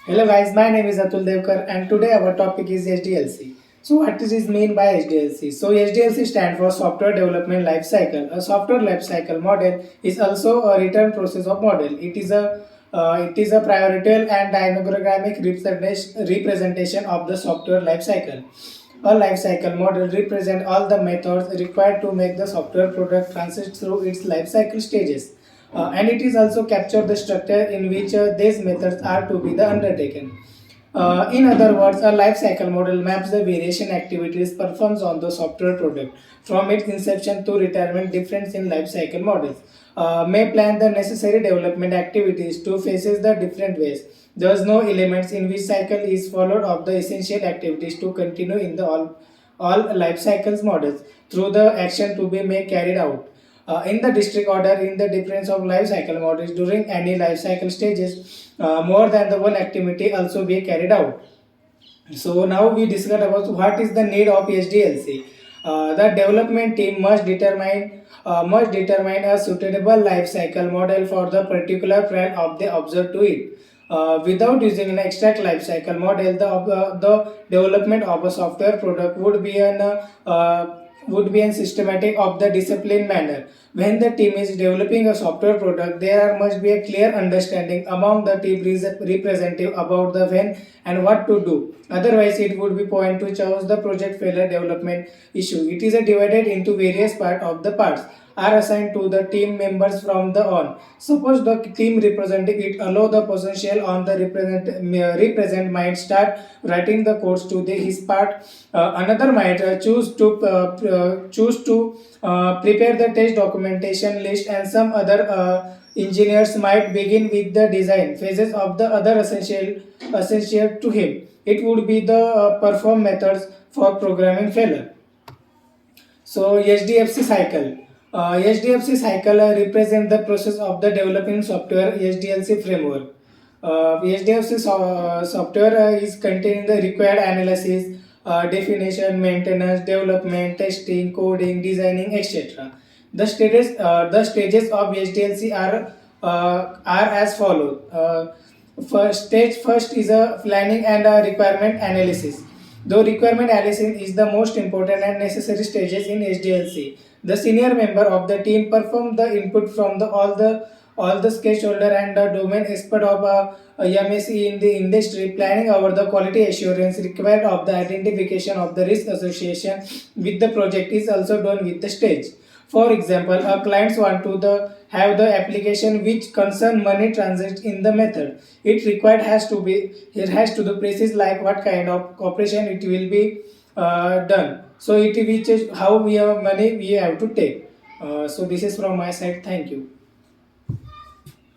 Hello guys, my name is Atul Devkar and today our topic is SDLC. So what does this mean by SDLC? So SDLC stands for Software Development Life Cycle. A software life cycle model is also a return process of model. It is a priorital and diagrammatic representation of the software life cycle. A life cycle model represents all the methods required to make the software product transit through its life cycle stages. And it is also captured the structure in which these methods are to be the undertaken. In other words, a life cycle model maps the variation activities performed on the software product from its inception to retirement. Difference in life cycle models may plan the necessary development activities to phases the different ways. There is no elements in which cycle is followed of the essential activities to continue in the all life cycles models through the action to be made carried out. In the district order, in the difference of life cycle models during any life cycle stages, more than the one activity also be carried out. So now we discuss about what is the need of SDLC. The development team must determine a suitable life cycle model for the particular plan of the observed to it. Without using an extract life cycle model, the development of a software product would be an systematic of the disciplined manner. When the team is developing a software product, there must be a clear understanding among the team representative about the when and what to do. Otherwise, it would be point to choose the project failure development issue. It is divided into various parts are assigned to the team members from the on. Suppose the team representing it allow the potential on the represent might start writing the codes to his part. Another might choose to prepare the test documentation list, and some other engineers might begin with the design phases of the other essential to him. It would be the perform methods for programming failure. So SDFC cycle. SDFC cycle represent the process of the developing software SDLC framework. SDFC software is containing the required analysis, definition, maintenance, development, testing, coding, designing, etc. The stages of SDLC are as follows. First is a planning and a requirement analysis. Though requirement analysis is the most important and necessary stages in SDLC, the senior member of the team perform the input from all the stakeholder and the domain expert of MSc in the industry, planning over the quality assurance required of the identification of the risk association with the project is also done with the stage. For example, our clients want to have the application which concern money transit in the method. It has to be precise like what kind of operation it will be done. So it which is how we have money we have to take. So this is from my side. Thank you.